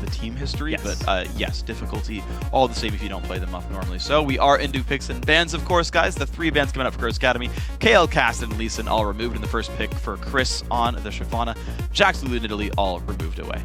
the team history, Yes. but yes, difficulty all the same if you don't play them up normally. So we are into picks and bans, of course, guys. The 3 bans coming up for Curse Academy. KL, Cast, and Leeson all removed in the first pick for Chris on the Shyvana. Jax, Lulu, and Italy all removed away.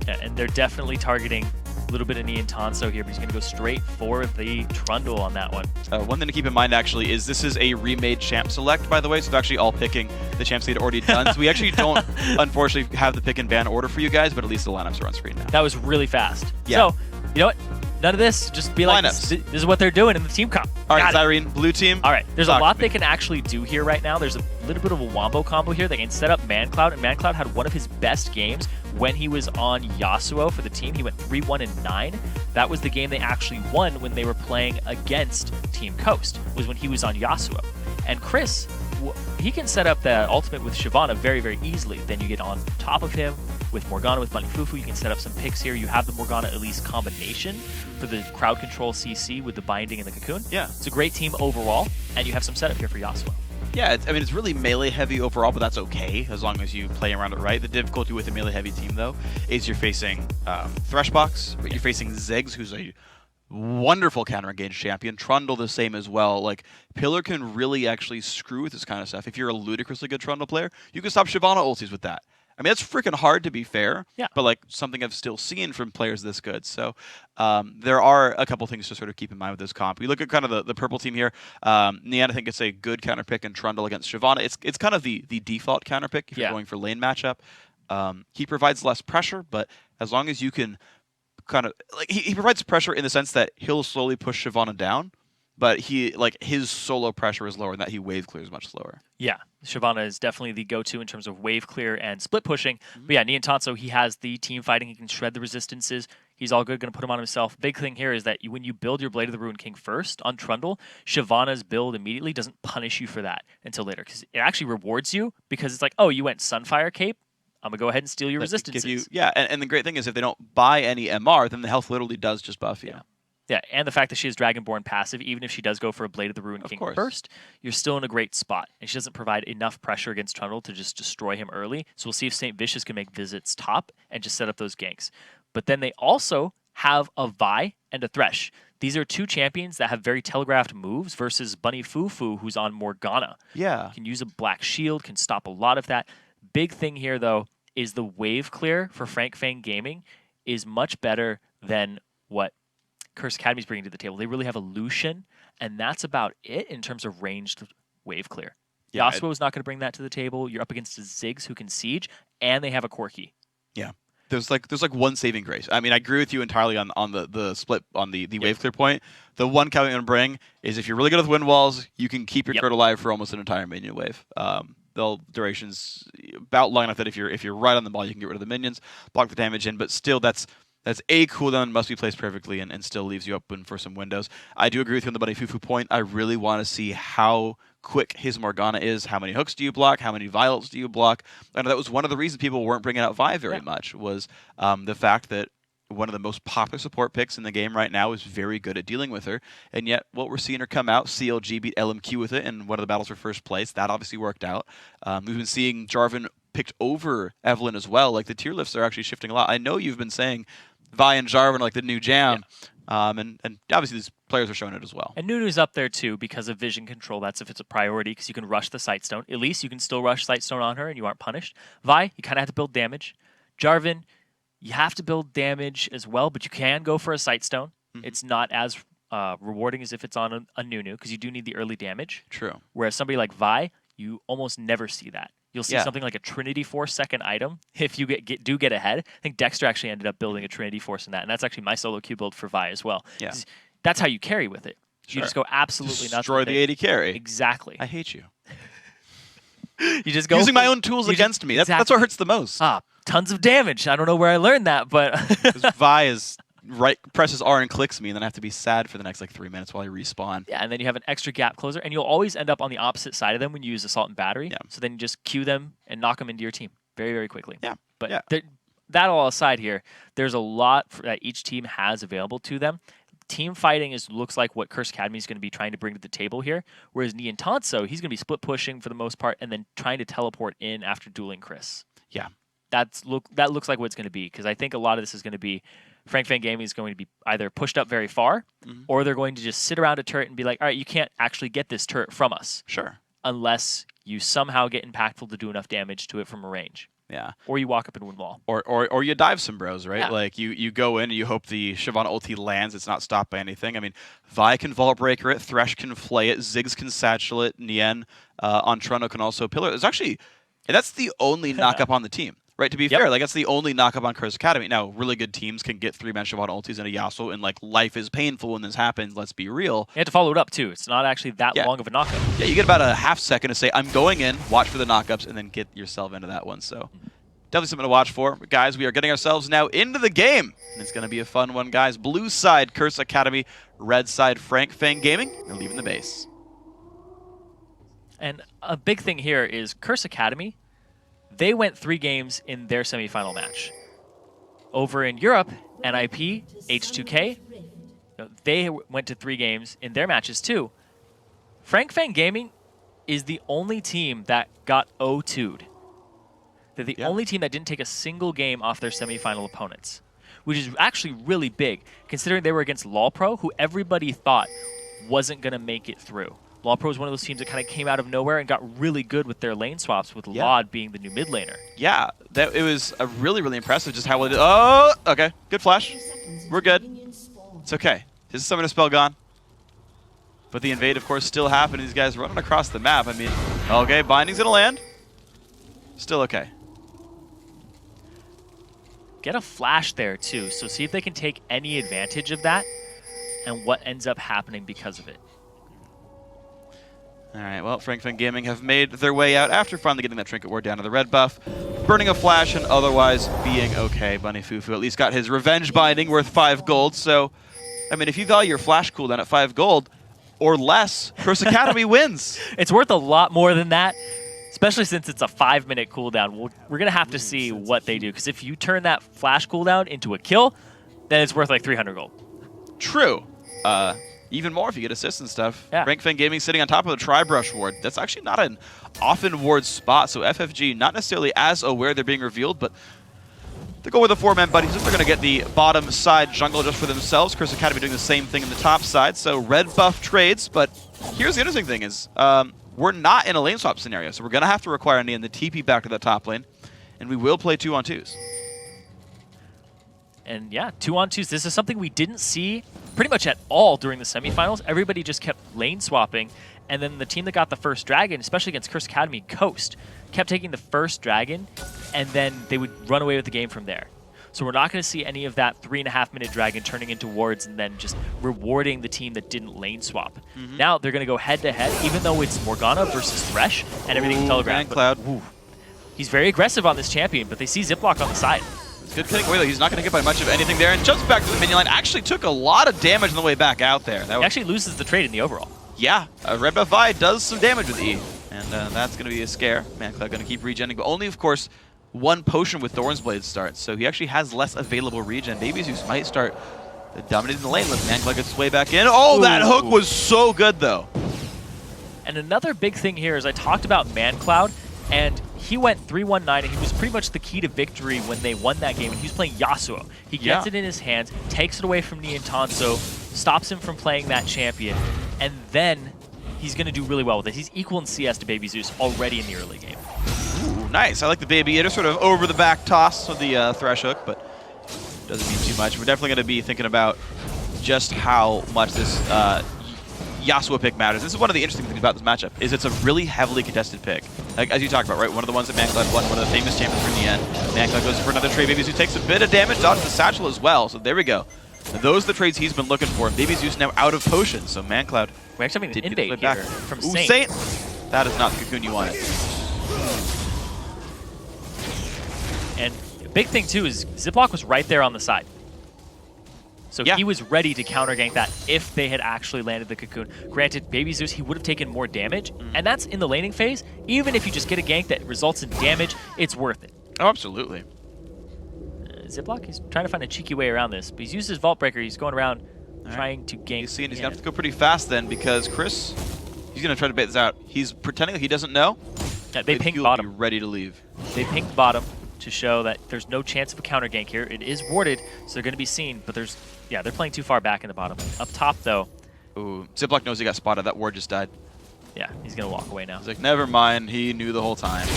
Yeah, and they're definitely targeting a little bit of Nian Tanso here, but he's going to go straight for the Trundle on that one. One thing to keep in mind, actually, is this is a remade champ select, by the way, so they're actually all picking the champs they'd already done. So we actually don't, unfortunately, have the pick and ban order for you guys, but at least the lineups are on screen now. That was really fast. Yeah. So, you know what? None of this. Just be like, this is what they're doing in the team comp. All right, Zyrene, blue team. All right, there's a lot they can actually do here right now. There's a little bit of a wombo combo here. They can set up ManCloud, and ManCloud had one of his best games when he was on Yasuo for the team. He went 3-1-9. That was the game they actually won when they were playing against Team Coast, was when he was on Yasuo. And Chris, he can set up the ultimate with Shyvana very, very easily. Then you get on top of him with Morgana, with Bunny Fufu. You can set up some picks here. You have the Morgana Elise combination for the crowd control CC with the binding and the cocoon. Yeah. It's a great team overall, and you have some setup here for Yasuo. Yeah, I mean, it's really melee heavy overall, but that's okay as long as you play around it right. The difficulty with a melee heavy team, though, is you're facing Threshbox, but you're facing Ziggs, who's a wonderful counter-engage champion. Trundle the same as well. Like, Pillar can really actually screw with this kind of stuff. If you're a ludicrously good Trundle player, you can stop Shyvana ultis with that. I mean, that's freaking hard, to be fair, but like something I've still seen from players this good. So there are a couple things to sort of keep in mind with this comp. We look at kind of the purple team here. Nian, I think it's a good counter pick, and Trundle against Shyvana. It's kind of the default counter pick if you're going for lane matchup. He provides less pressure, but as long as you can kind of like he provides pressure in the sense that he'll slowly push Shyvana down. But his solo pressure is lower, and that he wave clears much slower. Yeah, Shyvana is definitely the go-to in terms of wave clear and split pushing. But yeah, Nian Tanso, he has the team fighting. He can shred the resistances. He's all good, going to put him on himself. Big thing here is that when you build your Blade of the Ruined King first on Trundle, Shyvana's build immediately doesn't punish you for that until later, because it actually rewards you, because it's like, oh, you went Sunfire Cape? I'm going to go ahead and steal your resistances. And the great thing is if they don't buy any MR, then the health literally does just buff you. Yeah, and the fact that she has Dragonborn passive, even if she does go for a Blade of the Ruined King first, you're still in a great spot. And she doesn't provide enough pressure against Trundle to just destroy him early. So we'll see if St. Vicious can make visits top and just set up those ganks. But then they also have a Vi and a Thresh. These are 2 champions that have very telegraphed moves versus Bunny Fufu, who's on Morgana. Yeah. Can use a Black Shield, can stop a lot of that. Big thing here, though, is the wave clear for Fang Gaming is much better than what Curse Academy's bringing to the table. They really have a Lucian, and that's about it in terms of ranged wave clear. Yeah, Yasuo's not going to bring that to the table. You're up against a Ziggs who can siege, and they have a Corki. Yeah. There's like one saving grace. I mean, I agree with you entirely on the split on the wave clear point. The one caveat I'm going to bring is if you're really good with wind walls, you can keep your turret alive for almost an entire minion wave. They'll durations about long enough that if you're right on the ball, you can get rid of the minions, block the damage in, but still that's a cooldown, must be placed perfectly, and still leaves you open for some windows. I do agree with you on the Bunny Fufu point. I really want to see how quick his Morgana is. How many hooks do you block? How many violets do you block? And that was one of the reasons people weren't bringing out Vi very much, was the fact that one of the most popular support picks in the game right now is very good at dealing with her. And yet, what we're seeing her come out, CLG beat LMQ with it in one of the battles for first place. That obviously worked out. We've been seeing Jarvan picked over Evelynn as well. Like, the tier lifts are actually shifting a lot. I know you've been saying Vi and Jarvan are like the new jam. And obviously these players are showing it as well. And Nunu's up there too because of vision control. That's if it's a priority, because you can rush the Sightstone. At least you can still rush Sightstone on her and you aren't punished. Vi, you kind of have to build damage. Jarvan, you have to build damage as well, but you can go for a Sightstone. It's not as rewarding as if it's on a Nunu, because you do need the early damage. True. Whereas somebody like Vi, you almost never see that. You'll see something like a Trinity Force second item if you do get ahead. I think Dexter actually ended up building a Trinity Force in that, and that's actually my solo queue build for Vi as well. Yeah. That's how you carry with it. You just go absolutely nuts. Destroy the 80 carry. Exactly. I hate you. You just go using my own tools against me. That's what hurts the most. Tons of damage. I don't know where I learned that, but Vi is presses R and clicks me, and then I have to be sad for the next 3 minutes while I respawn. Yeah, and then you have an extra gap closer, and you'll always end up on the opposite side of them when you use Assault and Battery. Yeah. So then you just queue them and knock them into your team very, very quickly. Yeah. But that all aside here, there's a lot that each team has available to them. Team fighting looks like what Curse Academy is going to be trying to bring to the table here, whereas Nian Tanso, he's going to be split pushing for the most part and then trying to teleport in after dueling Chris. Yeah. that looks like what it's going to be, because I think a lot of this is going to be Fang Gaming is going to be either pushed up very far, or they're going to just sit around a turret and be like, all right, you can't actually get this turret from us. Sure. Unless you somehow get impactful to do enough damage to it from a range. Yeah. Or you walk up and win wall. Or you dive some bros, right? Yeah. Like you go in and you hope the Shyvana ulti lands. It's not stopped by anything. I mean, Vi can Vault Breaker it, Thresh can flay it, Ziggs can satchel it, Nien on Trundle can also pillar. It's actually, and that's the only knock-up on the team, right? To be fair, like that's the only knock-up on Curse Academy. Now, really good teams can get 3-man Shyvana ultis and a Yasuo, and like life is painful when this happens. Let's be real. You have to follow it up too. It's not actually that long of a knockup. Yeah, you get about a half second to say, I'm going in, watch for the knockups, and then get yourself into that one. So definitely something to watch for. But guys, we are getting ourselves now into the game. And it's going to be a fun one, guys. Blue side, Curse Academy. Red side, Fang Gaming. They're leaving the base. And a big thing here is Curse Academy, they went 3 games in their semifinal match. Over in Europe, NIP, H2K, they went to 3 games in their matches too. Fang Gaming is the only team that got 0-2'd. They're the only team that didn't take a single game off their semifinal opponents, which is actually really big, considering they were against LawPro, who everybody thought wasn't going to make it through. LawPro is one of those teams that kind of came out of nowhere and got really good with their lane swaps, with Laud being the new mid laner. Yeah, it was a really, really impressive just how well it did. Oh, okay. Good flash. We're good. It's okay. His summoner spell gone. But the invade, of course, still happened. These guys running across the map. I mean, okay, binding's going to land. Still okay. Get a flash there, too. So see if they can take any advantage of that and what ends up happening because of it. All right, well, Fang Gaming have made their way out after finally getting that Trinket Ward down to the red buff, burning a flash and otherwise being okay. Bunny Fufu at least got his revenge binding worth 5 gold. So, I mean, if you value your flash cooldown at 5 gold or less, Curse Academy wins. It's worth a lot more than that, especially since it's a 5-minute cooldown. We're going to have to see what they do, because if you turn that flash cooldown into a kill, then it's worth like 300 gold. True. Even more if you get assists and stuff. Yeah. Fang Gaming sitting on top of the Tri-Brush ward. That's actually not an often ward spot, so FFG not necessarily as aware they're being revealed, but they go with the 4-man buddies. They're going to get the bottom side jungle just for themselves. Curse Academy doing the same thing in the top side, so red buff trades, but here's the interesting thing is we're not in a lane swap scenario, so we're going to have to require Nien the TP back to the top lane, and we will play 2-on-2s. And yeah, 2-on-2s. This is something we didn't see pretty much at all during the semifinals. Everybody just kept lane swapping, and then the team that got the first dragon, especially against Curse Academy, Coast, kept taking the first dragon, and then they would run away with the game from there. So we're not going to see any of that 3.5-minute dragon turning into wards and then just rewarding the team that didn't lane swap. Now they're going to go head-to-head, even though it's Morgana versus Thresh and everything telegraphed. Cloud. He's very aggressive on this champion, but they see Ziploc on the side. Good kick away, though. He's not going to get by much of anything there, and jumps back to the minion line. Actually took a lot of damage on the way back out there. He actually loses the trade in the overall. Yeah, Red Buff Vi does some damage with E, and that's going to be a scare. ManCloud going to keep regenning, but only, of course, 1 potion with Thorn's Blade starts, so he actually has less available regen. Baby Zeus might start dominating the lane. Let ManCloud get his way back in. Oh, that hook was so good, though. And another big thing here is I talked about ManCloud, and he went 3-1-9, and he was pretty much the key to victory when they won that game, and he was playing Yasuo. He gets it in his hands, takes it away from Nien Tanso, stops him from playing that champion, and then he's going to do really well with it. He's equal in CS to Baby Zeus already in the early game. Ooh, nice. I like the Baby Eater, sort of over the back toss with the Thresh hook, but doesn't mean too much. We're definitely going to be thinking about just how much this Yasuo pick matters. This is one of the interesting things about this matchup, is it's a really heavily contested pick. Like, as you talked about, right? One of the ones that ManCloud won, one of the famous champions from the end. ManCloud goes for another trade. Baby Zeus takes a bit of damage, dodges the satchel as well. So there we go. And those are the trades he's been looking for. Baby Zeus now out of potions, so ManCloud We're actually having an invade here from Ooh, Saint. That is not the cocoon you wanted. And a big thing, too, is Ziploc was right there on the side. So he was ready to counter-gank that if they had actually landed the cocoon. Granted, Baby Zeus, he would have taken more damage, and that's in the laning phase. Even if you just get a gank that results in damage, it's worth it. Oh, absolutely. Ziploc, he's trying to find a cheeky way around this, but he's used his Vault Breaker. He's going around trying to gank. You see, and he's going to have to go pretty fast then, because Chris, he's going to try to bait this out. He's pretending like he doesn't know. They pink bottom. Be ready to leave. They pink bottom to show that there's no chance of a counter gank here. It is warded, so they're going to be seen, but there's, yeah, they're playing too far back in the bottom. Up top, though. Ooh, Ziploc knows he got spotted. That ward just died. Yeah, he's going to walk away now. He's like, never mind. He knew the whole time.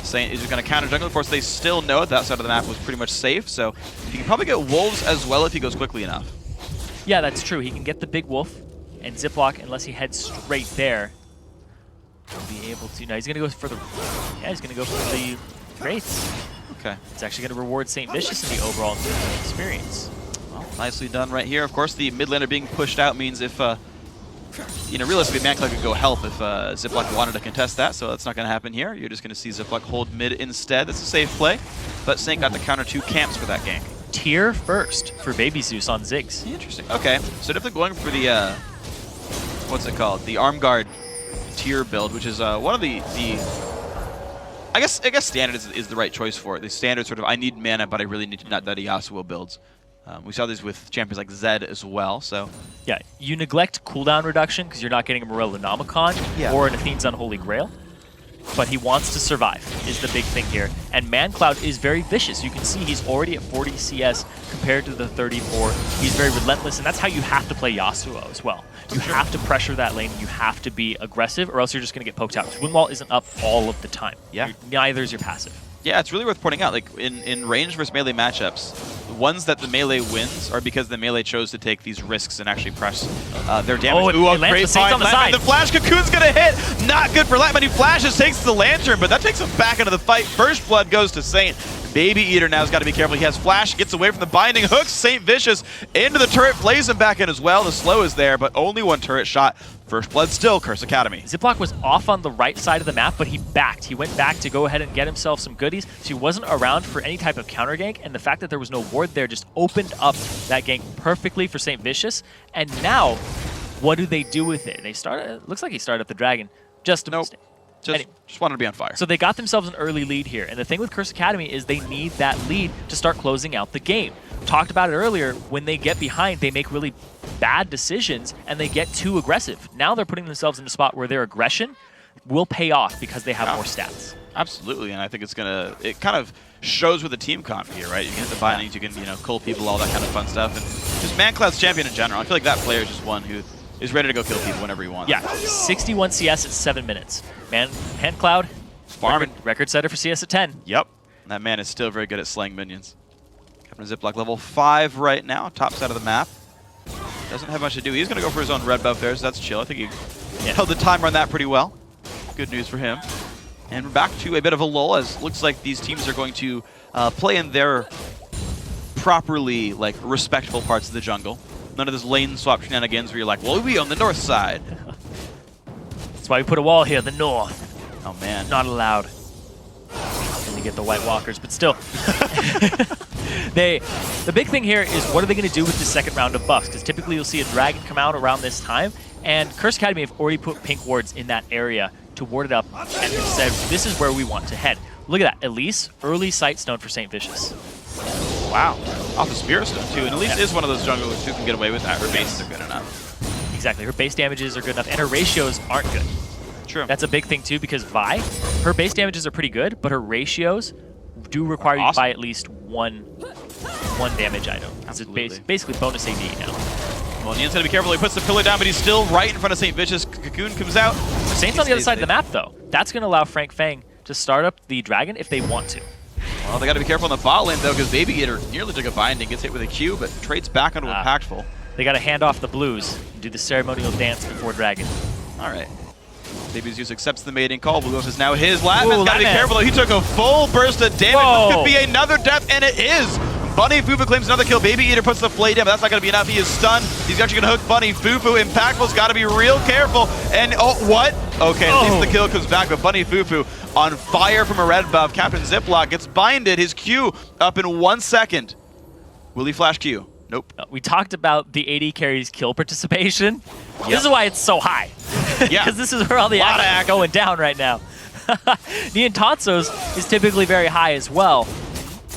Saint is just going to counter jungle. Of course, they still know that side of the map was pretty much safe, so he can probably get wolves as well if he goes quickly enough. Yeah, that's true. He can get the big wolf, and Ziploc, unless he heads straight there, will be able to. No, he's going to go for the. Yeah, he's going to go for the Wraiths. Okay. It's actually going to reward St. Vicious in the overall experience. Well, nicely done right here. Of course, the mid laner being pushed out means if. You know, realistically, ManCloud could go help if Ziploc wanted to contest that, so that's not going to happen here. You're just going to see Ziploc hold mid instead. That's a safe play, but Saint got the counter 2 camps for that gank. Tier first for Baby Zeus on Ziggs. Interesting. Okay, so definitely going for the, what's it called? The Arm Guard tier build, which is one of the I guess standard is the right choice for it. The standard sort of, I need mana, but I really need to not that Yasuo builds. We saw these with champions like Zed as well, so... Yeah, you neglect cooldown reduction because you're not getting a Morellonomicon or an Athene's Unholy Grail, but he wants to survive is the big thing here. And ManCloud is very vicious. You can see he's already at 40 CS compared to the 34. He's very relentless, and that's how you have to play Yasuo as well. You have to pressure that lane, you have to be aggressive, or else you're just going to get poked out. Because Windwall isn't up all of the time. Yeah. Neither is your passive. Yeah, it's really worth pointing out, like, in range versus melee matchups, the ones that the melee wins are because the melee chose to take these risks and actually press their damage. Oh, it lands the Saints on the side. The flash cocoon's gonna hit! Not good for Lightman. He flashes, takes the lantern, but that takes him back into the fight. First blood goes to Saint. Baby Eater now's got to be careful. He has flash, gets away from the binding hooks. St. Vicious into the turret, plays him back in as well. The slow is there, but only one turret shot. First blood still, Curse Academy. Ziploc was off on the right side of the map, but he backed. He went back to go ahead and get himself some goodies, so he wasn't around for any type of counter gank, and the fact that there was no ward there just opened up that gank perfectly for St. Vicious. And now, what do they do with it? They started, looks like he started up the dragon. Just a mistake. Just wanted to be on fire. So they got themselves an early lead here. And the thing with Curse Academy is they need that lead to start closing out the game. Talked about it earlier, when they get behind, they make really bad decisions and they get too aggressive. Now they're putting themselves in a spot where their aggression will pay off because they have more stats. Absolutely, and I think it's gonna, it kind of shows with the team comp here, right? You can hit the bindings, you can, you know, cull people, all that kind of fun stuff. And just ManCloud's champion in general, I feel like that player is just one who is ready to go kill people whenever he wants. Yeah, 61 CS at 7 minutes. ManCloud, record setter for CS at 10. Yep, and that man is still very good at slaying minions. Captain Ziploc level 5 right now, top side of the map. Doesn't have much to do. He's going to go for his own red buff there, so that's chill. I think he held the timer on that pretty well. Good news for him. And we're back to a bit of a lull, as it looks like these teams are going to play in their properly, like, respectful parts of the jungle. None of this lane swap shenanigans where you're like, well, we on the north side. That's why we put a wall here, the north. Oh, man. Not allowed. And you get the White Walkers, but still. The big thing here is what are they going to do with the second round of buffs? Because typically you'll see a dragon come out around this time, and Curse Academy have already put pink wards in that area to ward it up and said, this is where we want to head. Look at that. Elise, early sight stone for St. Vicious. Wow. Off the Spear Stone, too. And Elise is one of those junglers who can get away with that. Her bases are good enough. Exactly. Her base damages are good enough, and her ratios aren't good. True. That's a big thing, too, because Vi, her base damages are pretty good, but her ratios do require you to buy at least one damage item. It's basically bonus AD now. Well, Nian's got to be careful. He puts the pillar down, but he's still right in front of St. Vicious. Cocoon comes out. Saint's on the other side of the map, though. That's going to allow Fang to start up the dragon if they want to. Well, they got to be careful on the bot lane, though, because Baby Eater nearly took a binding, gets hit with a Q, but trades back onto Impactful. They got to hand off the blues and do the ceremonial dance before dragon. All right. Baby Zeus accepts the mating call. Blue Wolf is now his. Latman's got to be careful, though. He took a full burst of damage. Whoa. This could be another death, and it is. Bunny Fufu claims another kill. Baby Eater puts the flay down, but that's not going to be enough. He is stunned. He's actually going to hook Bunny Fufu. Impactful's got to be real careful. And, oh, what? Okay, at least the kill comes back, but Bunny Fufu on fire from a red buff. Captain Ziploc gets binded. His Q up in 1 second. Will he flash Q? Nope. We talked about the AD carries kill participation. Yep. This is why it's so high. Yeah. Because this is where all the action is going down right now. Nian Tatso's is typically very high as well,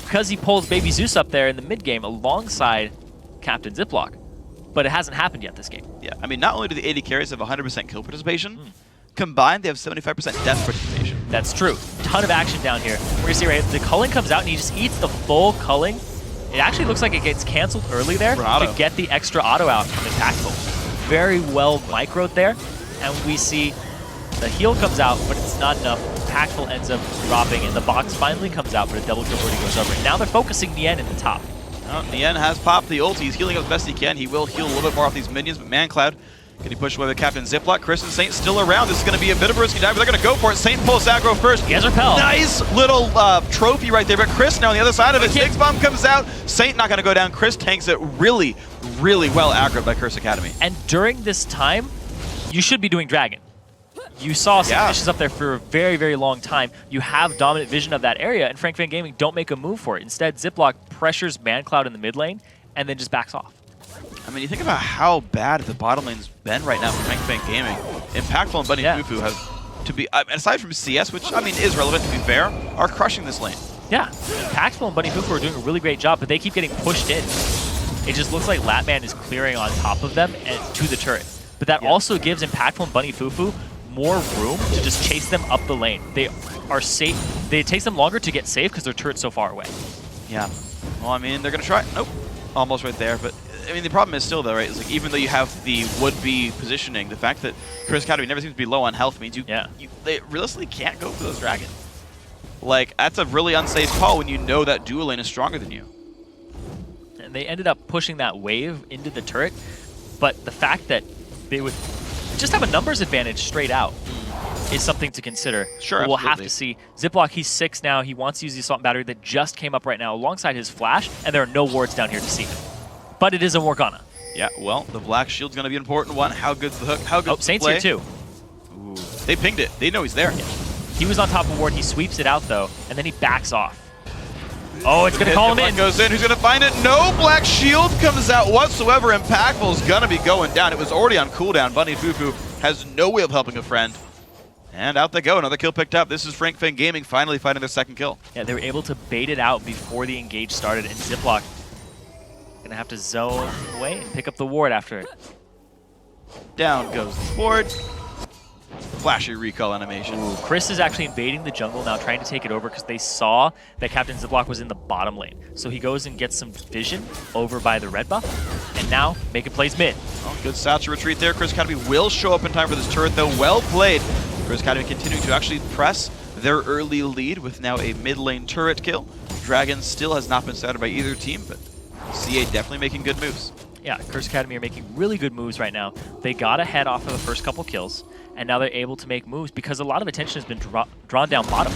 because he pulls Baby Zeus up there in the mid game alongside Captain Ziploc. But it hasn't happened yet this game. Yeah, I mean, not only do the AD carries have 100% kill participation, combined they have 75% death participation. That's true. ton of action down here. We're gonna see right, the culling comes out and he just eats the full culling. It actually looks like it gets canceled early there to get the extra auto out from Impactful. Very well microed there, and we see the heal comes out, but it's not enough. Impactful ends up dropping, and the box finally comes out, but a double kill already goes over. And now they're focusing Nien in the top. Nien has popped the ult. He's healing as best he can. He will heal a little bit more off these minions, but ManCloud getting pushed away with Captain Ziploc. Chris and Saint still around. This is going to be a bit of a risky dive, but they're going to go for it. Saint pulls aggro first. He has repel. Nice little trophy right there, but Chris now on the other side of it. Six Bomb comes out. Saint not going to go down. Chris tanks it really, really well aggroed by Curse Academy. And during this time, you should be doing Dragon. You saw some fishes up there for a very, very long time. You have dominant vision of that area, and Frank Fan Gaming don't make a move for it. Instead, Ziploc pressures ManCloud in the mid lane and then just backs off. I mean, you think about how bad the bottom lane's been right now for Frank Fan Gaming. Impactful and Bunny Fufu have to be, aside from CS, which I mean is relevant to be fair, are crushing this lane. Yeah, Impactful and Bunny Fufu are doing a really great job, but they keep getting pushed in. It just looks like Latman is clearing on top of them and to the turret. But that also gives Impactful and Bunny Fufu more room to just chase them up the lane. They are safe. It takes them longer to get safe because their turret's so far away. Yeah. Well, I mean, they're going to try. Nope. Almost right there. But, I mean, the problem is still, though, right? It's like, even though you have the would-be positioning, the fact that Chris Academy never seems to be low on health means they realistically can't go for those dragons. Like, that's a really unsafe call when you know that dual lane is stronger than you. And they ended up pushing that wave into the turret, but the fact that they would just have a numbers advantage straight out is something to consider. Sure, we'll have to see. Ziploc, he's 6 now. He wants to use the Assault Battery that just came up right now alongside his Flash, and there are no wards down here to see him. But it is a Morgana. Yeah, well, the Black Shield's going to be an important one. How good's the hook? How good's the Saint's play? here too. Ooh, they pinged it. They know he's there. Yeah. He was on top of ward. He sweeps it out, though, and then he backs off. Oh, it's going to call him in. Goes in. Who's going to find it? No Black Shield comes out whatsoever. Impactful's going to be going down. It was already on cooldown. Bunny Fufu has no way of helping a friend. And out they go. Another kill picked up. This is Frank Fan Gaming finally finding their second kill. Yeah, they were able to bait it out before the engage started, and Ziploc going to have to zone away and pick up the ward after it. Down goes the ward. Flashy recall animation. Ooh, Chris is actually invading the jungle now, trying to take it over because they saw that Captain Ziploc was in the bottom lane. So he goes and gets some vision over by the red buff, and now making plays mid. Oh, good Satcha retreat there. Chris Academy will show up in time for this turret, though. Well played. Chris Academy continuing to actually press their early lead with now a mid lane turret kill. Dragon still has not been started by either team, but CA definitely making good moves. Yeah, Curse Academy are making really good moves right now. They got ahead off of the first couple kills, and now they're able to make moves because a lot of attention has been drawn down bottom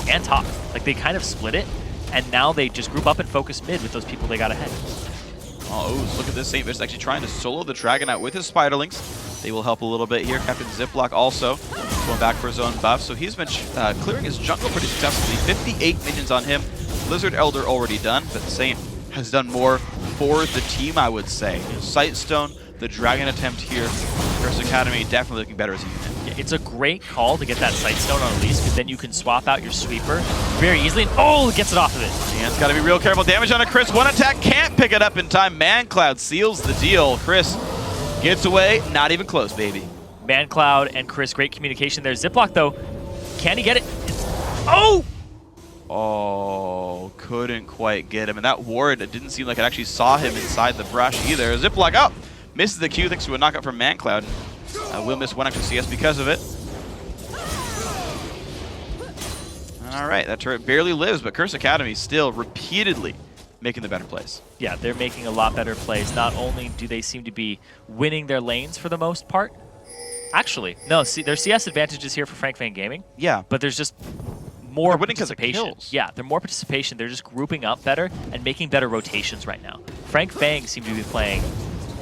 and top. Like, they kind of split it, and now they just group up and focus mid with those people they got ahead. Oh, look at this. Saint Vish actually trying to solo the Dragon out with his Spiderlings. They will help a little bit here. Captain Ziploc also going back for his own buff. So he's been clearing his jungle pretty successfully. 58 minions on him. Lizard Elder already done, but Saint has done more for the team, I would say. Sightstone, the Dragon attempt here. Curse Academy definitely looking better as a unit. Yeah, it's a great call to get that Sightstone on release, because then you can swap out your sweeper very easily. And it gets it off of it. And it's got to be real careful. Damage on a Chris. One attack, can't pick it up in time. ManCloud seals the deal. Chris gets away. Not even close, baby. ManCloud and Chris, great communication there. Ziploc, though, can he get it? Oh, couldn't quite get him. And that ward, it didn't seem like it actually saw him inside the brush either. Ziploc, misses the Q thanks to a knockout from ManCloud. Will miss one extra CS because of it. All right, that turret barely lives, but Curse Academy still repeatedly making the better plays. Yeah, they're making a lot better plays. Not only do they seem to be winning their lanes for the most part. Actually, no, see, there's CS advantages here for Frank Fan Gaming. Yeah. But there's just more winning participation. Kills. Yeah, they're more participation. They're just grouping up better and making better rotations right now. Frank Fang seem to be playing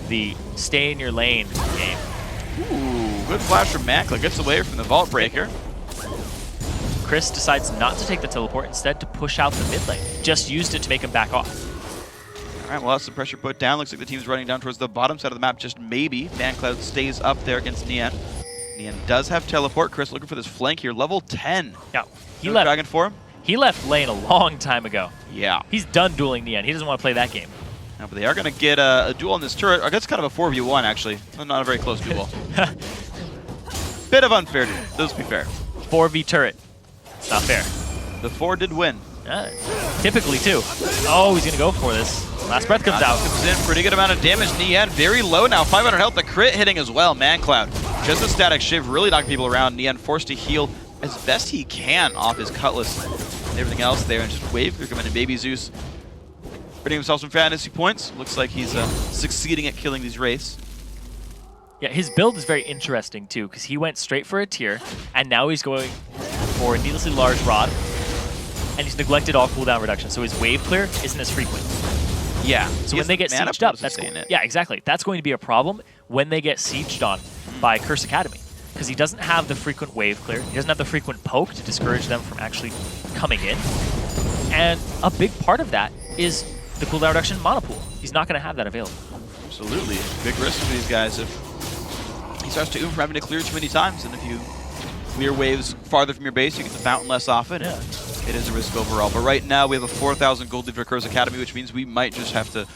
the stay in your lane game. Ooh, good flash from ManCloud. Gets away from the Vault Breaker. Chris decides not to take the teleport, instead to push out the mid lane. Just used it to make him back off. All right, well, that's some pressure put down. Looks like the team's running down towards the bottom side of the map, just maybe. ManCloud stays up there against Nien. Nien does have teleport. Chris looking for this flank here. Level 10. Yeah, he left Dragon for him. He left lane a long time ago. Yeah. He's done dueling Nien. He doesn't want to play that game. No, but they are going to get a duel on this turret. I guess kind of a 4v1, actually. Not a very close duel. Bit of unfair duel. Let's be fair. 4v turret. It's not fair. The 4 did win. Typically, too. Oh, he's going to go for this. Last breath comes out. Comes in, pretty good amount of damage. Nian very low now, 500 health. The crit hitting as well. ManCloud, just a static shiv, really knocking people around. Nian forced to heal as best he can off his Cutlass and everything else there. And just wave through coming in. Baby Zeus earning himself some fantasy points. Looks like he's succeeding at killing these wraiths. Yeah, his build is very interesting, too, because he went straight for a tier, and now he's going for a needlessly large rod, and he's neglected all cooldown reduction, so his wave clear isn't as frequent. Yeah. So when they get sieged up, yeah, exactly. That's going to be a problem when they get sieged on by Curse Academy, because he doesn't have the frequent wave clear, he doesn't have the frequent poke to discourage them from actually coming in, and a big part of that is the cooldown reduction monopool. He's not going to have that available. Absolutely. Big risk for these guys if he starts to oom from having to clear too many times, and if you clear waves farther from your base, you get the fountain less often. Yeah. It is a risk overall. But right now, we have a 4,000 gold lead for Curse Academy, which means we might just have to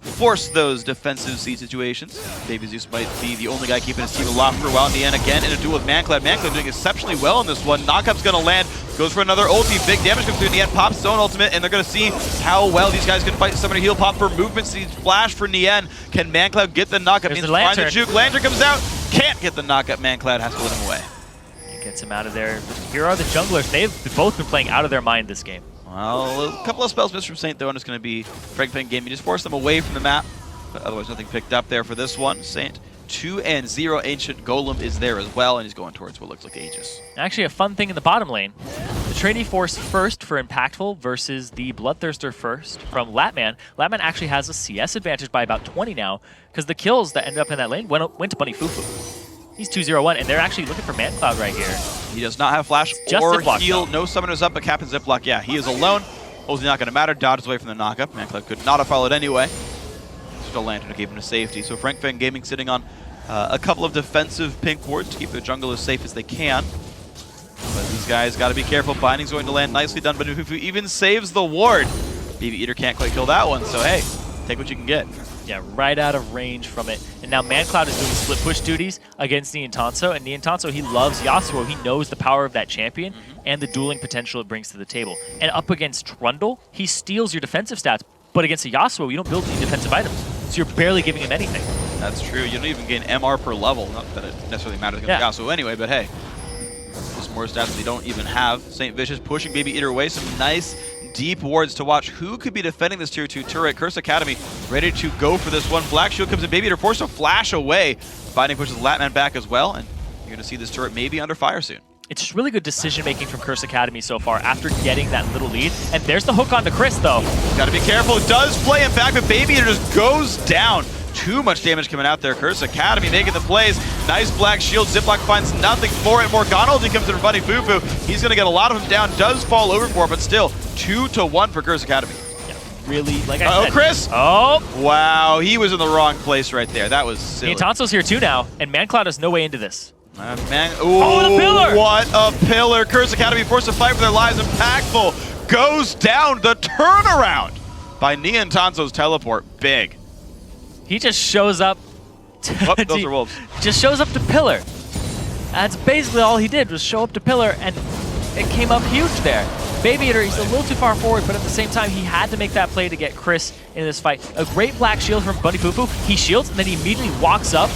force those defensive siege situations. Baby Zeus might be the only guy keeping his team aloft for a while. Nian again in a duel with ManCloud. ManCloud doing exceptionally well in this one. Knockup's going to land. Goes for another ulti. Big damage comes through. Nian pops his own ultimate, and they're going to see how well these guys can fight. Somebody heal pop for movement siege. Flash for Nian. Can ManCloud get the knockup? There's Means the find the lantern. juke. Lantern comes out. Can't get the knockup. ManCloud has to let him away. He gets him out of there. Here are the junglers. They've both been playing out of their mind this game. Well, a couple of spells missed from Saint, though, and it's going to be Fang game. You just force them away from the map, but otherwise nothing picked up there for this one. Saint 2 and 0. Ancient Golem is there as well, and he's going towards what looks like Aegis. Actually, a fun thing in the bottom lane. The Trainee Force first for Impactful versus the Bloodthirster first from Latman. Latman actually has a CS advantage by about 20 now, because the kills that ended up in that lane went to Bunny Fufu. He's 2-0-1, and they're actually looking for ManCloud right here. He does not have flash Just or Ziploc, heal. though. No summoners up, but Captain Ziploc, yeah, he is alone. Ulti not going to matter. Dodges away from the knockup. ManCloud could not have followed anyway. Just a lantern to keep him to safety. So Fang Gaming sitting on a couple of defensive pink wards to keep their jungle as safe as they can. But these guys got to be careful. Binding's going to land nicely done, but Fufu even saves the ward. Baby Eater can't quite kill that one, so hey, take what you can get. Yeah, right out of range from it. And now ManCloud is doing split push duties against Niantanso, and Niantanso, he loves Yasuo. He knows the power of that champion and the dueling potential it brings to the table. And up against Trundle, he steals your defensive stats, but against a Yasuo, you don't build any defensive items. So you're barely giving him anything. That's true. You don't even gain MR per level. Not that it necessarily matters against Yasuo anyway, but hey. Just more stats they don't even have. St. Vicious pushing Baby Eater away. Some nice deep wards to watch who could be defending this tier 2 turret. Curse Academy ready to go for this one. Black Shield comes in. Baby Eater forced to flash away. Binding pushes Latman back as well, and you're going to see this turret maybe under fire soon. It's just really good decision-making from Curse Academy so far after getting that little lead. And there's the hook onto Chris, though. Got to be careful. It does play, in fact, but Baby Eater just goes down. Too much damage coming out there. Curse Academy making the plays. Nice Black Shield. Ziploc finds nothing for it. Morgana ulti comes in from Bunny Fufu. He's going to get a lot of them down. Does fall overboard, but still 2-1 for Curse Academy. Yeah, really, like I said. Oh, Chris! Oh! Wow, he was in the wrong place right there. That was silly. Niantanso's here too now, and ManCloud has no way into this. Man, oh, the pillar! What a pillar. Curse Academy forced to fight for their lives. Impactful goes down. The turnaround by Niantanso's teleport. Big. He just shows up to those are wolves. Just shows up to pillar. That's basically all he did, was show up to pillar, and it came up huge there. Baby Eater, he's a little too far forward, but at the same time, he had to make that play to get Chris in this fight. A great Black Shield from Bunny Fufu. He shields, and then he immediately walks up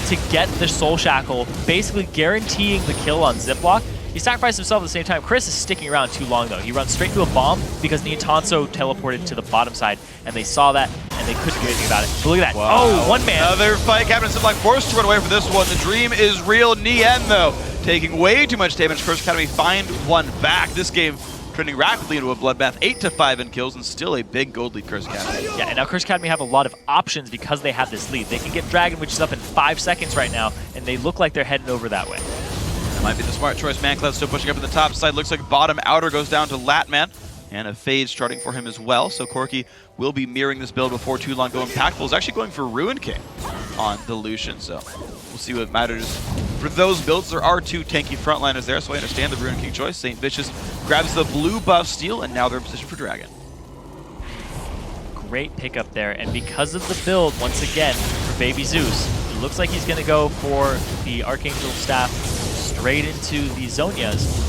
to get the Soul Shackle, basically guaranteeing the kill on Ziploc. He sacrificed himself at the same time. Chris is sticking around too long, though. He runs straight to a bomb because Niantanso teleported to the bottom side, and they saw that, and they couldn't do anything about it. But look at that. Wow. Oh, one man. Another fight. Captain Ziploc forced to run away from this one. The dream is real. Nian, though, taking way too much damage. Curse Academy find one back. This game trending rapidly into a bloodbath. 8-5 in kills, and still a big gold lead Curse Academy. Yeah, and now Curse Academy have a lot of options because they have this lead. They can get Dragon, which is up in 5 seconds right now, and they look like they're heading over that way. That might be the smart choice. ManCloud still pushing up in the top side. Looks like bottom outer goes down to Latman. And a Fade starting for him as well. So Corki will be mirroring this build before too long. Going Impactful is actually going for Ruin King on the Lucian. So we'll see what matters for those builds. There are 2 tanky frontliners there, so I understand the Ruin King choice. St. Vicious grabs the blue buff steal, and now they're in position for Dragon. Great pickup there, and because of the build, once again, for Baby Zeus, it looks like he's going to go for the Archangel Staff straight into the Zonias.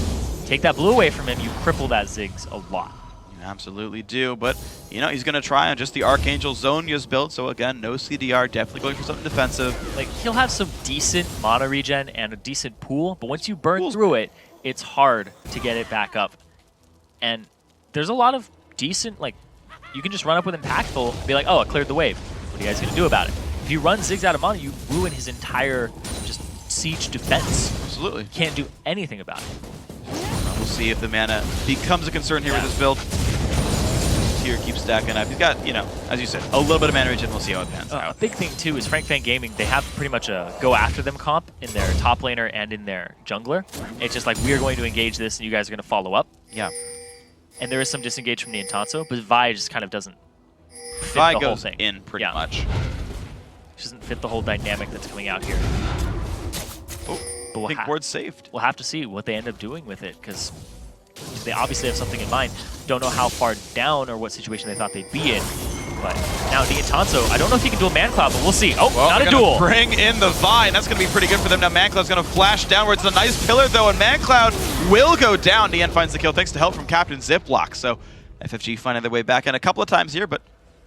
Take that blue away from him, you cripple that Ziggs a lot. You absolutely do, but you know, he's going to try on just the Archangel Zhonya's build, so again, no CDR, definitely going for something defensive. Like, he'll have some decent mana regen and a decent pool, but once you burn through it, it's hard to get it back up. And there's a lot of decent, like, you can just run up with Impactful and be like, oh, it cleared the wave. What are you guys going to do about it? If you run Ziggs out of mana, you ruin his entire just siege defense. Absolutely. You can't do anything about it. We'll see if the mana becomes a concern here with this build. Here keeps stacking up. He's got, you know, as you said, a little bit of mana regen. We'll see how it pans out. A big thing, too, is Fang Gaming, they have pretty much a go after them comp in their top laner and in their jungler. It's just like, we are going to engage this and you guys are going to follow up. Yeah. And there is some disengage from Niantanso, but Vi just kind of doesn't fit Vi the whole goes thing. in pretty much. Doesn't fit the whole dynamic that's coming out here. Oh, but I think ward's saved. We'll have to see what they end up doing with it, because they obviously have something in mind. Don't know how far down or what situation they thought they'd be in. But now Niantanso, I don't know if he can duel Mancloud, but we'll see. Oh, well, not a duel. Bring in the Vine. That's going to be pretty good for them. Now Mancloud's going to flash downwards. It's a nice pillar, though, and Mancloud will go down. Nian finds the kill thanks to help from Captain Ziploc. So FFG finding their way back in a couple of times here, but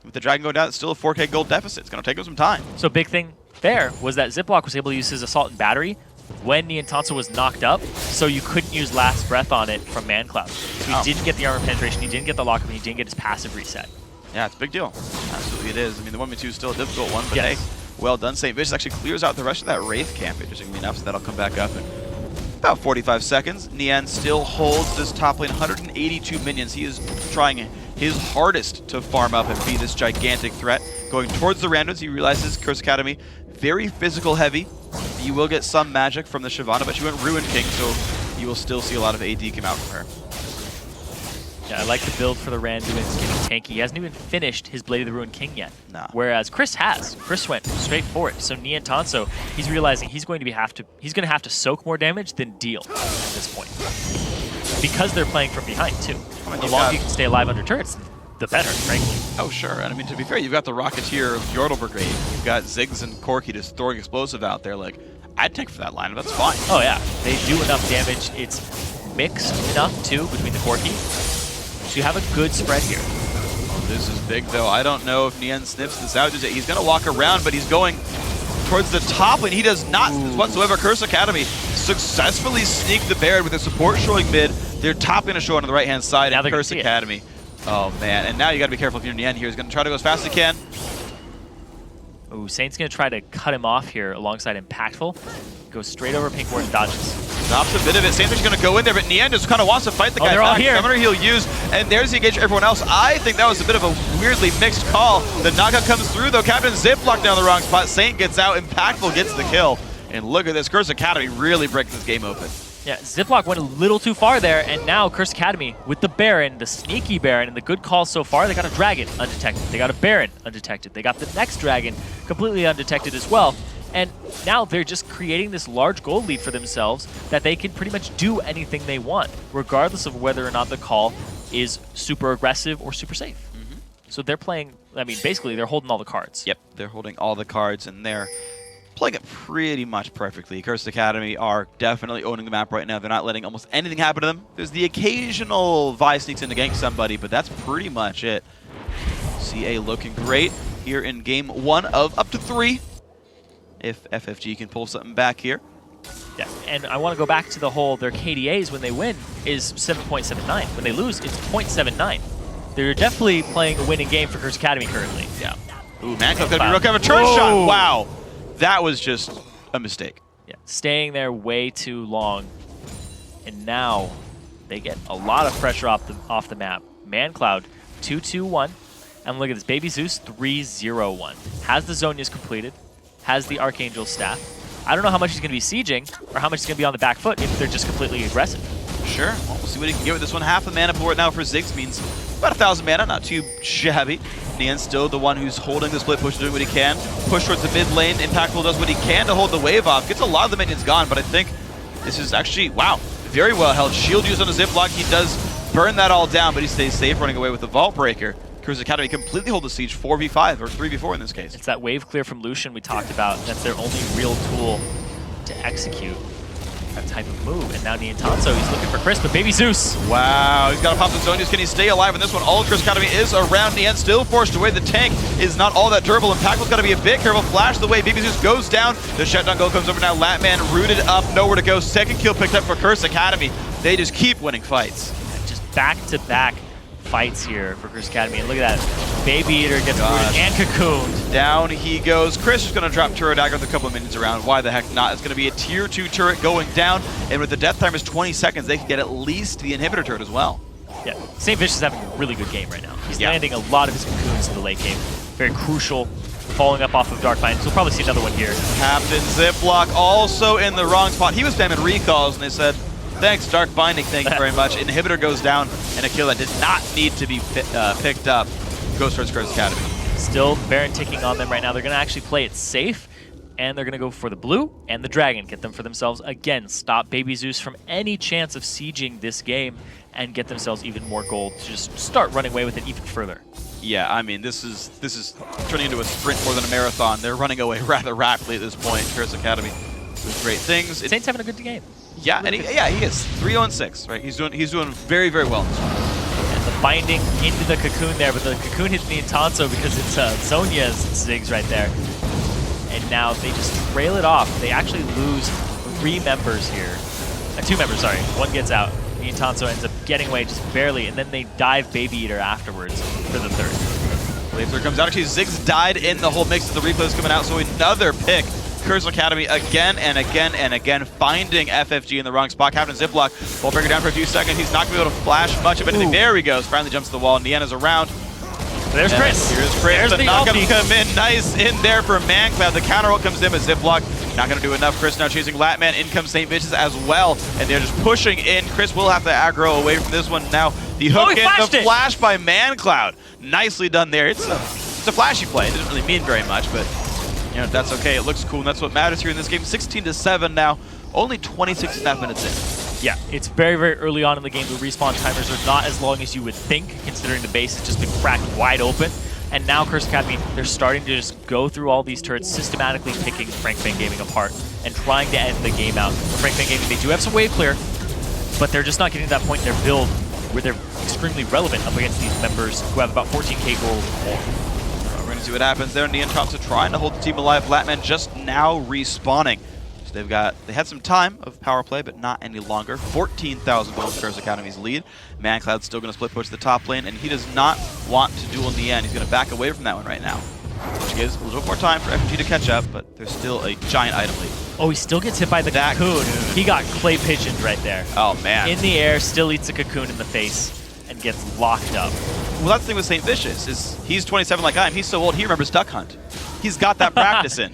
with the Dragon going down, it's still a 4K gold deficit. It's going to take them some time. So big thing there was that Ziploc was able to use his Assault and Battery when Niantanso was knocked up, so you couldn't use Last Breath on it from Mancloud. So he didn't get the armor penetration, he didn't get the lockup, and he didn't get his passive reset. Yeah, it's a big deal. Absolutely it is. I mean, the 1v2 is still a difficult one, but hey, well done. St. Vicious actually clears out the rest of that Wraith camp, which is going to be enough, so that'll come back up in about 45 seconds. Nian still holds this top lane, 182 minions. He is trying his hardest to farm up and be this gigantic threat. Going towards the randoms, he realizes Curse Academy, very physical heavy. You will get some magic from the Shyvana, but she went Ruin King, so you will still see a lot of AD come out from her. Yeah, I like the build for the Randuin's getting tanky. He hasn't even finished his Blade of the Ruined King yet. Nah. Whereas Chris has. Chris went straight for it. So Niantanso, he's realizing he's going to have to soak more damage than deal at this point. Because they're playing from behind too. I mean, the longer you can stay alive under turrets, the better, frankly. Oh, sure. And I mean, to be fair, you've got the Rocketeer Yordle Brigade. You've got Ziggs and Corki just throwing explosive out there. Like, I'd take for that lineup. That's fine. Oh, yeah. They do enough damage. It's mixed enough, too, between the Corki. So you have a good spread here. Oh, this is big, though. I don't know if Nian sniffs this out. He's going to walk around, but he's going towards the top lane. He does not whatsoever. Curse Academy successfully sneaked the Baron with their support showing mid. Their top lane is showing on the right-hand side, and Curse Academy. Oh, man. And now you got to be careful if you're Nian here. He's going to try to go as fast as he can. Ooh, Saint's going to try to cut him off here alongside Impactful. Goes straight over Pink Ward and dodges. Stops a bit of it. Saint's going to go in there, but Nian just kind of wants to fight the guy. They're all here. Summoner he'll use, and there's the engage for everyone else. I think that was a bit of a weirdly mixed call. The knockout comes through, though. Captain Ziploc down the wrong spot. Saint gets out. Impactful gets the kill. And look at this. Curse Academy really breaking this game open. Yeah, Ziploc went a little too far there, and now Curse Academy with the Baron, the sneaky Baron, and the good calls so far. They got a Dragon undetected. They got a Baron undetected. They got the next Dragon completely undetected as well. And now they're just creating this large gold lead for themselves that they can pretty much do anything they want, regardless of whether or not the call is super aggressive or super safe. So they're playing, I mean, basically they're holding all the cards. Yep, they're holding all the cards, and they're playing it pretty much perfectly. Cursed Academy are definitely owning the map right now. They're not letting almost anything happen to them. There's the occasional Vi sneaks in to gank somebody, but that's pretty much it. CA looking great here in game 1 of up to 3. If FFG can pull something back here. Yeah, and I want to go back to the whole, their KDAs when they win is 7.79. When they lose, it's 0.79. They're definitely playing a winning game for Curse Academy currently. Yeah. Ooh, Mancloud's gonna be real kind of a turn shot. Wow. That was just a mistake. Yeah, staying there way too long. And now they get a lot of pressure off the map. Mancloud 2-2-1. And look at this, Baby Zeus 3-0-1. Has the Zhonya's completed. Has the Archangel staff. I don't know how much he's going to be sieging or how much he's going to be on the back foot if they're just completely aggressive. Sure. Well, we'll see what he can get with this one. Half the mana pool right now for Ziggs means about 1,000 mana. Not too shabby. Nian's still the one who's holding the split push, doing what he can. Push towards the mid lane. Impactful does what he can to hold the wave off. Gets a lot of the minions gone, but I think this is actually, wow, very well held. Shield used on the Ziploc. He does burn that all down, but he stays safe running away with the Vault Breaker. Curse Academy completely hold the siege 4v5, or 3v4 in this case. It's that wave clear from Lucian we talked about. That's their only real tool to execute. that type of move. And now Niantanso, he's looking for Chris, but Baby Zeus. Wow, he's got to pop the Zonius. Can he stay alive in this one? Ultra's Academy is around Nian, still forced away. The tank is not all that durable. Impactful's got to be a bit careful. Flash the way. Baby Zeus goes down. The shutdown goal comes over now. Latman rooted up, nowhere to go. Second kill picked up for Curse Academy. They just keep winning fights. Just back-to-back fights here for Chris Academy. And look at that. Baby Eater gets rooted and cocooned. Down he goes. Chris is going to drop turret dagger with a couple of minions around. Why the heck not? It's going to be a tier 2 turret going down. And with the death time is 20 seconds, they can get at least the inhibitor turret as well. Yeah, St. Vicious is having a really good game right now. He's landing a lot of his cocoons in the late game. Very crucial. Following up off of Dark Vines. We'll probably see another one here. Captain Ziploc also in the wrong spot. He was spamming recalls, and they said, thanks, Dark Binding, thank you very much. Inhibitor goes down, and a kill that did not need to be picked up goes towards Curse Academy. Still, Baron ticking on them right now. They're going to actually play it safe, and they're going to go for the blue and the dragon. Get them for themselves. Again, stop Baby Zeus from any chance of sieging this game and get themselves even more gold to just start running away with it even further. Yeah, I mean, this is turning into a sprint more than a marathon. They're running away rather rapidly at this point. Curse Academy with great things. Saints having a good game. Yeah, and he is 3-0-6, right? He's doing very, very well. And the binding into the cocoon there, but the cocoon hits Niantanso because it's Zonia's Ziggs right there. And now they just trail it off. They actually lose 3 members here. 2 members, sorry. One gets out. Niantanso ends up getting away just barely, and then they dive Baby Eater afterwards for the third. Wave comes out. Actually, Ziggs died in the whole mix of the replays coming out, so another pick. Curse Academy again and again and again, finding FFG in the wrong spot. Captain Ziploc will bring her down for a few seconds. He's not going to be able to flash much of anything. Ooh. There he goes. Finally jumps to the wall. Nian around. There's Chris. Here's Chris. The knockup come in nice in there for ManCloud. The counter ult comes in with Ziploc. Not going to do enough. Chris now chasing Latman. In comes St. Vicious as well. And they're just pushing in. Chris will have to aggro away from this one now. The hook in, the flash by ManCloud. Nicely done there. It's a flashy play. It doesn't really mean very much, but you know, that's okay. It looks cool, and that's what matters here in this game. 16-7 now. Only 26.5 minutes in. Yeah, it's very, very early on in the game. The respawn timers are not as long as you would think, considering the base has just been cracked wide open. And now Curse Academy, they're starting to just go through all these turrets, systematically picking Frank Fang Gaming apart and trying to end the game out. For Frank Fang Gaming, they do have some wave clear, but they're just not getting to that point in their build where they're extremely relevant up against these members who have about 14k gold or more. We're going to see what happens there. Niantanso trying to hold the team alive. Latman just now respawning. So they had some time of power play, but not any longer. 14,000 gold Curse Academy's lead. ManCloud's still going to split push the top lane, and he does not want to duel in the end. He's going to back away from that one right now, which gives a little more time for FFG to catch up, but there's still a giant item lead. Oh, he still gets hit by the cocoon. He got clay pigeoned right there. Oh, man. In the air, still eats a cocoon in the face and gets locked up. Well, that's the thing with St. Vicious, is he's 27 like I am. He's so old, he remembers Duck Hunt. He's got that practice in.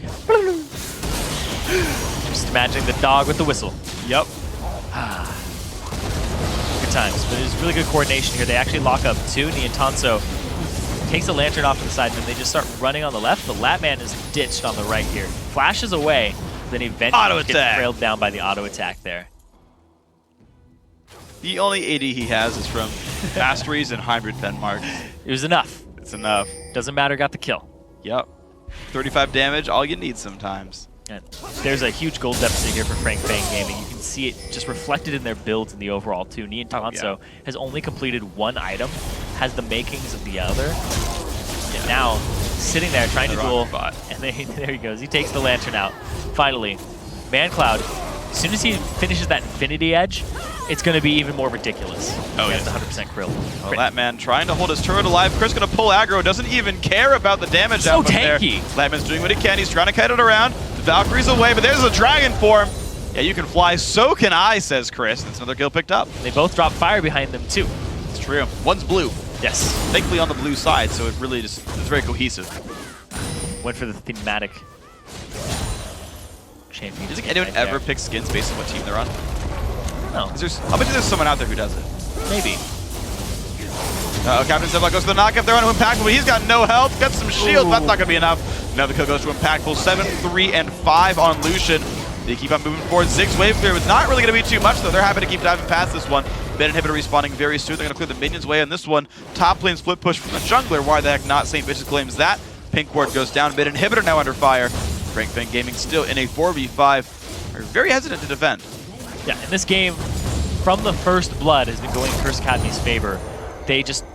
Just imagining the dog with the whistle. Yep. Good times, but there's really good coordination here. They actually lock up too. Niantanso takes the lantern off to the side, and then they just start running on the left. The Latman is ditched on the right here. Flashes away, then eventually gets trailed down by the auto attack there. The only AD he has is from Masteries and Hybrid Penmark. It was enough. It's enough. Doesn't matter, got the kill. Yep. 35 damage, all you need sometimes. And there's a huge gold deficit here for Frank Fang Gaming. You can see it just reflected in their builds in the overall too. Niantanso has only completed 1 item, has the makings of the other. And now, sitting there trying to duel, and there he goes. He takes the lantern out. Finally, ManCloud, as soon as he finishes that Infinity Edge, it's going to be even more ridiculous. Oh, yeah. 100% krill. Oh, Latman trying to hold his turret alive. Chris going to pull aggro. Doesn't even care about the damage so out from there. tanky. Latman's doing what he can. He's trying to kite it around. The Valkyrie's away, but there's a dragon form. Yeah, you can fly. So can I, says Chris. That's another kill picked up. They both drop fire behind them, too. It's true. One's blue. Yes. Thankfully on the blue side, so it really just it's very cohesive. Went for the thematic champion. Does anyone ever pick skins based on what team they're on? No. I'll bet you there's someone out there who does it. Maybe. Captain Ziploc goes to the knockup there on Impactful, but he's got no health. Got some shield. That's not going to be enough. Another kill goes to Impactful. 7, 3, and 5 on Lucian. They keep on moving forward. Ziggs wave clear was not really going to be too much, though. They're happy to keep diving past this one. Mid inhibitor respawning very soon. They're going to clear the minions away on this one. Top lane split push from the jungler. Why the heck not? St. Vicious claims that. Pink ward goes down. Mid inhibitor now under fire. Frank Fang Gaming still in a 4v5. Are very hesitant to defend. Yeah, in this game, from the first blood has been going in Curse Academy's favor. They just,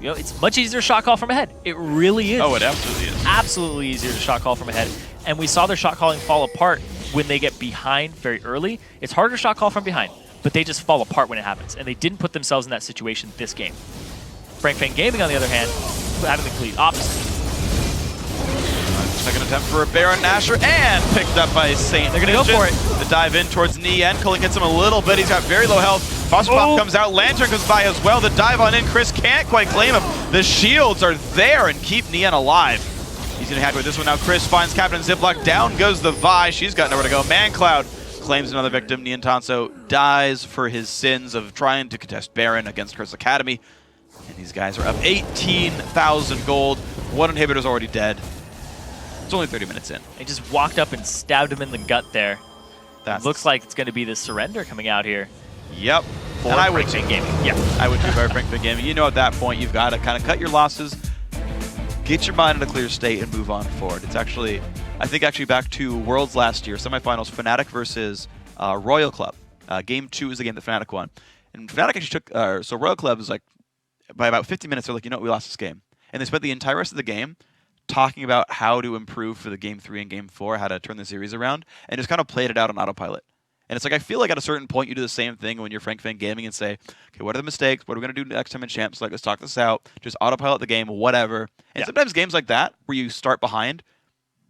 it's much easier to shot call from ahead. It really is. Oh, it absolutely is. Absolutely easier to shot call from ahead. And we saw their shot calling fall apart when they get behind very early. It's harder to shot call from behind, but they just fall apart when it happens. And they didn't put themselves in that situation this game. Fang Gaming, on the other hand, having the complete opposite. Second attempt for a Baron Nasher, and picked up by Saint. They're going to go for it. The dive in towards knee, and Culling hits him a little bit. He's got very low health. Foster Pop comes out. Lantern comes by as well. The dive on in. Chris can't quite claim him. The shields are there and keep Nian alive. He's going to happy with this one now. Chris finds Captain Ziploc. Down goes the Vi. She's got nowhere to go. ManCloud claims another victim. Nian Tanso dies for his sins of trying to contest Baron against Curse Academy. And these guys are up 18,000 gold. One inhibitor's already dead. It's only 30 minutes in. They just walked up and stabbed him in the gut there. Looks like it's going to be the surrender coming out here. Yep. And I would Fang Gaming. Yeah. I would do for Fang Gaming. You know, at that point, you've got to kind of cut your losses, get your mind in a clear state, and move on forward. It's actually, I think, back to Worlds last year, semifinals, Fnatic versus Royal Club. Game 2 is the game that Fnatic won. And Fnatic actually took, so Royal Club was like, by about 50 minutes, they're like, you know what, we lost this game. And they spent the entire rest of the game talking about how to improve for the Game 3 and Game 4, how to turn the series around, and just kind of played it out on autopilot. And it's like, I feel like at a certain point you do the same thing when you're Fang Gaming and say, okay, what are the mistakes? What are we going to do next time in Champs? Like, let's talk this out. Just autopilot the game, whatever. And sometimes games like that, where you start behind,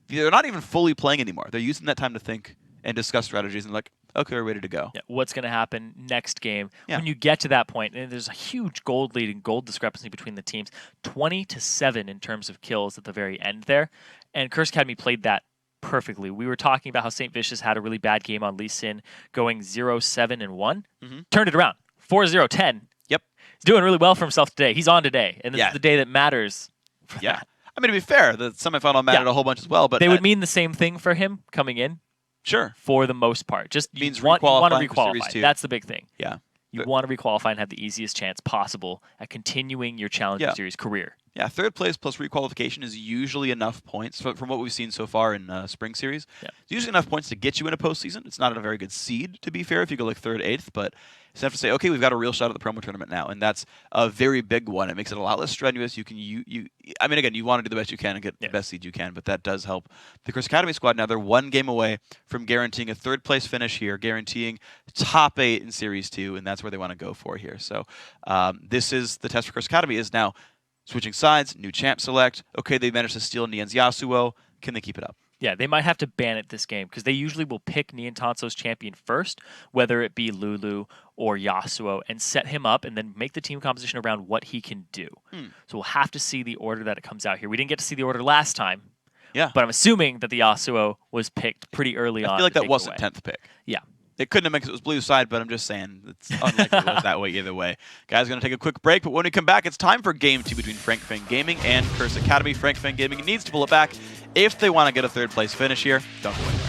they're not even fully playing anymore. They're using that time to think and discuss strategies and like, okay, we're ready to go. Yeah, what's going to happen next game? Yeah. When you get to that point, and there's a huge gold lead and gold discrepancy between the teams, 20-7 in terms of kills at the very end there. And Curse Academy played that perfectly. We were talking about how St. Vicious had a really bad game on Lee Sin, going 0-7-1. Turned it around, 4-0-10. Yep. He's doing really well for himself today. He's on today, and this is the day that matters for that. I mean, to be fair, the semifinal mattered a whole bunch as well. But they would mean the same thing for him coming in. Sure. For the most part. Just means you want to requalify. requalify. That's the big thing. Yeah. You want to requalify and have the easiest chance possible at continuing your Challenger Series career. Yeah, third place plus requalification is usually enough points from what we've seen so far in Spring Series. Yeah. It's usually enough points to get you in a postseason. It's not a very good seed, to be fair, if you go like 3rd, 8th, but it's enough to say, okay, we've got a real shot at the promo tournament now, and that's a very big one. It makes it a lot less strenuous. I mean, again, you want to do the best you can and get the best seed you can, but that does help. The Curse Academy squad now, they're one game away from guaranteeing a 3rd place finish here, guaranteeing top 8 in Series 2, and that's where they want to go for here. So this is the test for Curse Academy is now switching sides, new champ select. Okay, they managed to steal Nian's Yasuo. Can they keep it up? Yeah, they might have to ban it this game because they usually will pick Nian Tanso's champion first, whether it be Lulu or Yasuo, and set him up and then make the team composition around what he can do. So we'll have to see the order that it comes out here. We didn't get to see the order last time. Yeah. But I'm assuming that the Yasuo was picked pretty early on. I feel like that wasn't 10th pick. Yeah. It couldn't have been because it was blue side, but I'm just saying it's unlikely it was that way either way. Guys, going to take a quick break, but when we come back, it's time for Game 2 between Fang Gaming and Curse Academy. Fang Gaming needs to pull it back if they want to get a 3rd place finish here. Don't go anywhere.